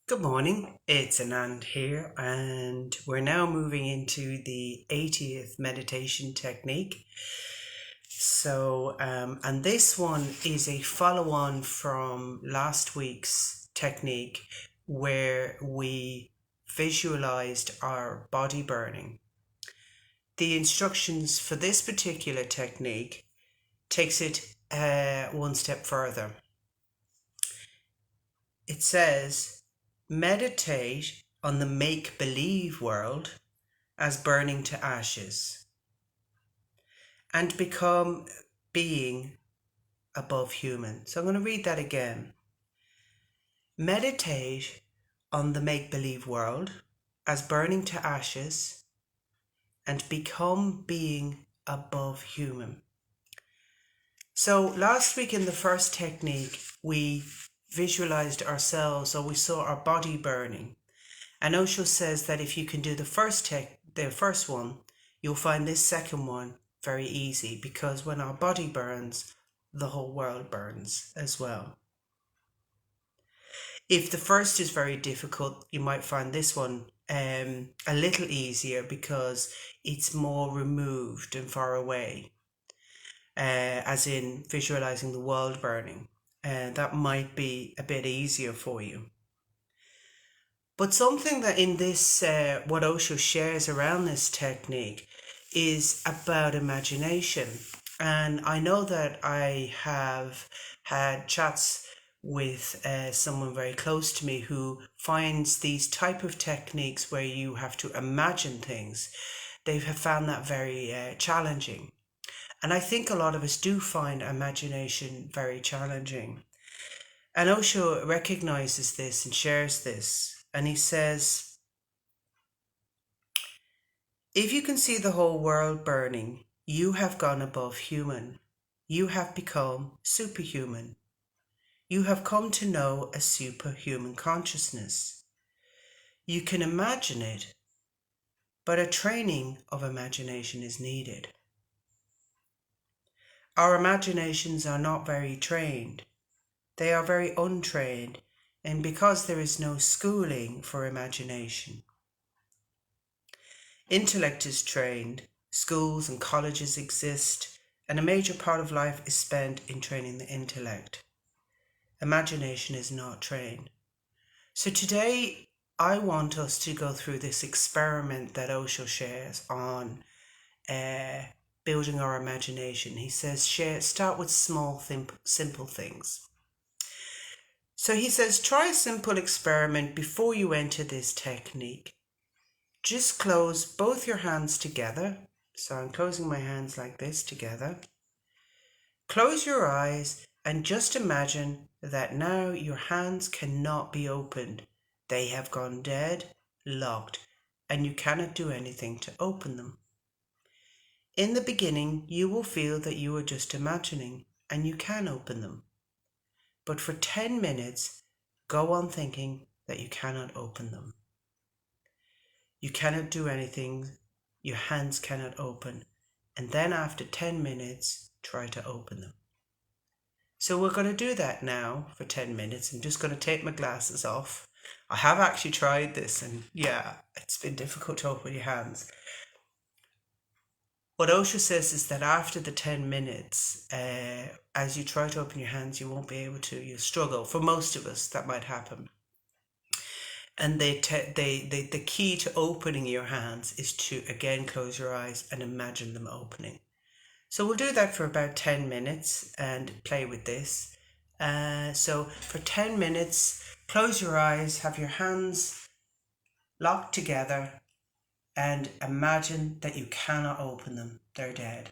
Good morning, it's Anand here, and we're now moving into the 80th meditation technique. And this one is a follow on from last week's technique where we visualized our body burning. The instructions for this particular technique takes it one step further. It says, meditate on the make-believe world as burning to ashes and become being above human. So I'm going to read that again. Meditate on the make-believe world as burning to ashes and become being above human. So last week in the first technique, we visualized ourselves, or we saw our body burning. And Osho says that if you can do the first one, you'll find this second one very easy, because when our body burns, the whole world burns as well. If the first is very difficult, you might find this one a little easier because it's more removed and far away, as in visualizing the world burning. That might be a bit easier for you. But something that in this, what Osho shares around this technique is about imagination. And I know that I have had chats with someone very close to me who finds these type of techniques where you have to imagine things. They have found that very challenging. And I think a lot of us do find imagination very challenging. And Osho recognizes this and shares this. And he says, if you can see the whole world burning, you have gone above human. You have become superhuman. You have come to know a superhuman consciousness. You can imagine it, but a training of imagination is needed. Our imaginations are not very trained. They are very untrained, and because there is no schooling for imagination. Intellect is trained, schools and colleges exist, and a major part of life is spent in training the intellect. Imagination is not trained. So today I want us to go through this experiment that Osho shares on building our imagination. He says, start with small, simple things. So he says, try a simple experiment before you enter this technique. Just close both your hands together. So I'm closing my hands like this together. Close your eyes and just imagine that now your hands cannot be opened. They have gone dead, locked, and you cannot do anything to open them. In the beginning, you will feel that you are just imagining and you can open them. But for 10 minutes, go on thinking that you cannot open them. You cannot do anything, your hands cannot open, and then after 10 minutes, try to open them. So we're going to do that now for 10 minutes. I'm just going to take my glasses off. I have actually tried this, and yeah, it's been difficult to open your hands. What Osho says is that after the 10 minutes, as you try to open your hands, you won't be able to. You'll struggle. For most of us, that might happen. And the key to opening your hands is to, again, close your eyes and imagine them opening. So we'll do that for about 10 minutes and play with this. So for 10 minutes, close your eyes, have your hands locked together, and imagine that you cannot open them. They're dead.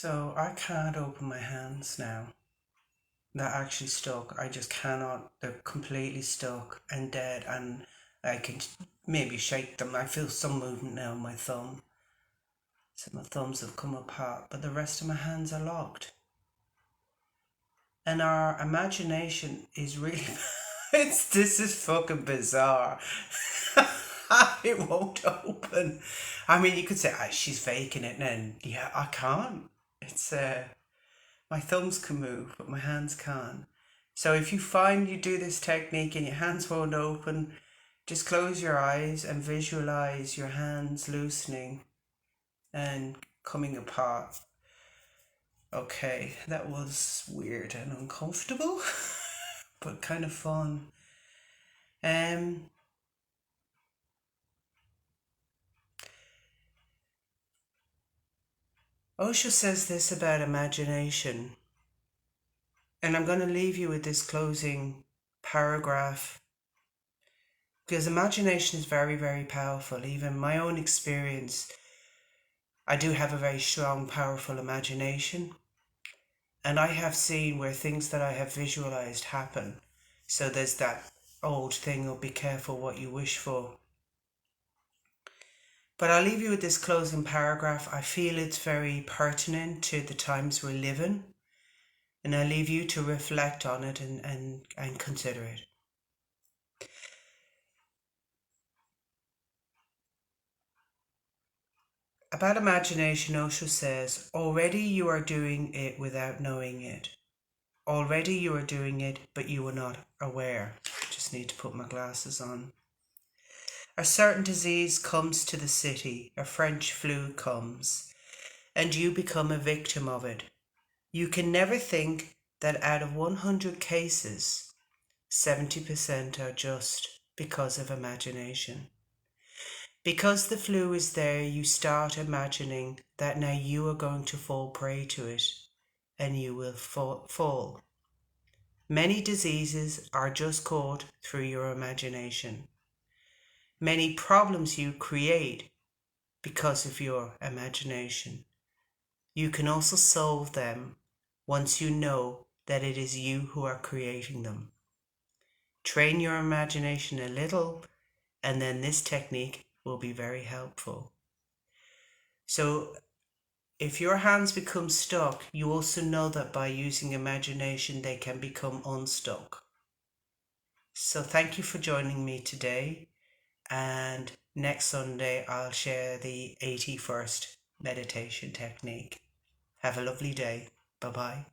So I can't open my hands now. They're actually stuck. I just cannot. They're completely stuck and dead, and I can maybe shake them. I feel some movement now in my thumb. So my thumbs have come apart, but the rest of my hands are locked. And our imagination is really this is fucking bizarre. It won't open. I mean, you could say, she's faking it, and then, yeah, I can't. It's my thumbs can move, but my hands can't. So if you find you do this technique and your hands won't open, just close your eyes and visualize your hands loosening and coming apart. Okay, that was weird and uncomfortable, but kind of fun. Osho says this about imagination, and I'm going to leave you with this closing paragraph, because imagination is very, very powerful. Even my own experience, I do have a very strong, powerful imagination, and I have seen where things that I have visualized happen. So there's that old thing of be careful what you wish for. But I'll leave you with this closing paragraph. I feel it's very pertinent to the times we live in, and I leave you to reflect on it and consider it. About imagination, Osho says, already you are doing it without knowing it. Already you are doing it, but you are not aware. Just need to put my glasses on. A certain disease comes to the city, a French flu comes, and you become a victim of it. You can never think that out of 100 cases, 70% are just because of imagination. Because the flu is there, you start imagining that now you are going to fall prey to it, and you will fall. Many diseases are just caught through your imagination. Many problems you create because of your imagination. You can also solve them once you know that it is you who are creating them. Train your imagination a little, and then this technique will be very helpful. So if your hands become stuck, you also know that by using imagination they can become unstuck. So thank you for joining me today, and next Sunday I'll share the 81st meditation technique. Have a lovely day. Bye-bye.